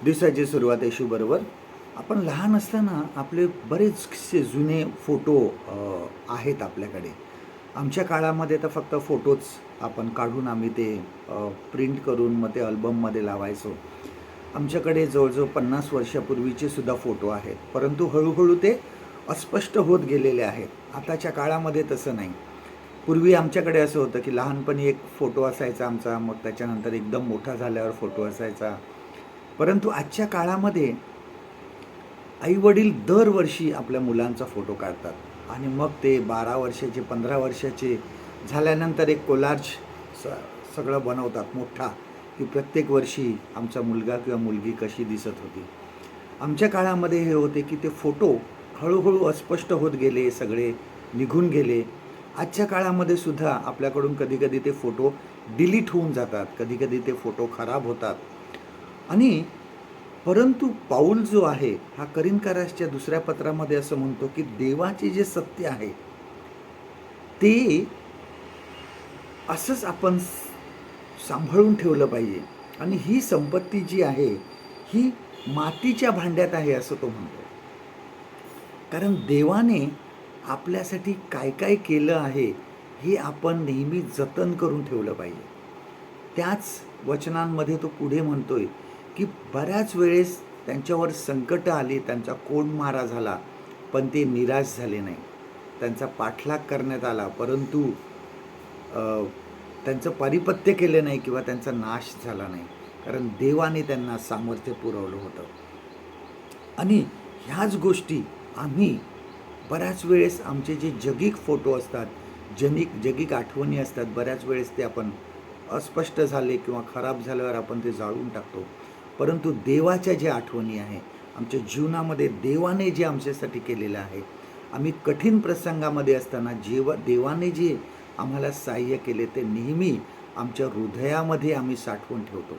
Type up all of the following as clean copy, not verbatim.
दिवसाची सुरुवात येशूबरोबर. आपण लहान असताना आपले बरेचसे जुने फोटो आहेत आपल्याकडे. आमच्या काळामध्ये तर फक्त फोटोच आपण काढून आम्ही ते प्रिंट करून मग ते अल्बममध्ये लावायचो. आमच्याकडे जवळजवळ 50 वर्षापूर्वीचे सुद्धा फोटो आहेत, परंतु हळूहळू ते अस्पष्ट होत गेलेले आहेत. आताच्या काळामध्ये तसं नाही. पूर्वी आमच्याकडे असं होतं की लहानपणी एक फोटो असायचा आमचा, मग त्याच्यानंतर एकदम मोठा झाल्यावर फोटो असायचा. परंतु आजच्या काळामध्ये आईवडील दरवर्षी आपल्या मुलांचा फोटो काढतात आणि मग ते 12 वर्षाचे 15 वर्षाचे झाल्यानंतर एक कोलाज स सगळं बनवतात मोठा, की प्रत्येक वर्षी आमचा मुलगा किंवा मुलगी कशी दिसत होती. आमच्या काळामध्ये हे होते की ते फोटो हळूहळू अस्पष्ट होत गेले, सगळे निघून गेले. आजच्या काळामध्ये सुद्धा आपल्याकडून कधी-कधी ते फोटो डिलीट होऊन जातात, कधी-कधी ते फोटो खराब होतात. आणि परंतु पाऊल जो आहे हा करिन्थकरासच्या दुसऱ्या पत्रामध्ये असं म्हणतो की देवाचे जे सत्य आहे ते असंच आपण सांभाळून ठेवलं पाहिजे. आणि ही संपत्ती जी आहे ही मातीच्या भांड्यात आहे असं तो म्हणतो. कारण देवाने आपल्यासाठी काय काय केलं आहे हे आपण नेहमी जतन करून ठेवलं पाहिजे. त्याच वचनांमध्ये तो पुढे म्हणतोय की बऱ्याच वेळेस त्यांच्यावर संकटं आली, त्यांचा कोंडमारा झाला, पण ते निराश झाले नाही. त्यांचा पाठलाग करण्यात आला, परंतु त्यांचं पारिपत्य केलं नाही किंवा त्यांचा नाश झाला नाही, कारण देवाने त्यांना सामर्थ्य पुरवलं होतं. आणि ह्याच गोष्टी आम्ही बऱ्याच वेळेस आमचे जे जगिक फोटो असतात, जगिक आठवणी असतात, बऱ्याच वेळेस ते आपण अस्पष्ट झाले किंवा खराब झाल्यावर आपण ते जाळून टाकतो. परंतु देवाच्या ज्या आठवणी आहे, आमच्या जीवनामध्ये देवाने जे आमच्यासाठी केलेलं आहे, आम्ही कठीण प्रसंगामध्ये असताना देवाने जे आम्हाला सहाय्य केले ते नेहमी आमच्या हृदयामध्ये आम्ही साठवून ठेवतो.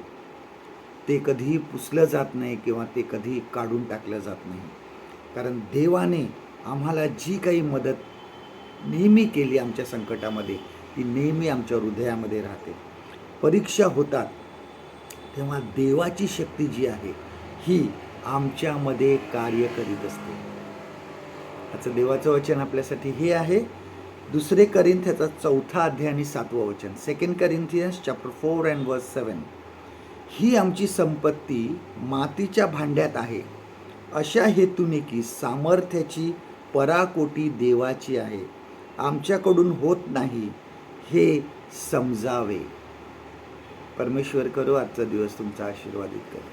ते कधीही पुसलं जात नाही किंवा ते कधी काढून टाकलं जात नाही. कारण देवाने आम्हाला जी काही मदत नेहमी केली आमच्या संकटामध्ये, ती नेहमी आमच्या हृदयामध्ये राहते. परीक्षा होतात तेव्हा देवाची शक्ती जी आहे ही आमच्यामध्ये कार्य करीत असते. याचं देवाचं वचन आपल्यासाठी हे आहे. 2 करिन्थ्याचा 4 अध्याय आणि 7वं वचन. 2 Corinthians chapter 4 and verse 7. ही आमची संपत्ती मातीच्या भांड्यात आहे, अशा हेतूने की सामर्थ्याची पराकोटी देवाची आहे, आमच्याकडून होत नाही हे समजावे. परमेश्वर करो आजचा दिवस तुमचा आशीर्वादित करो.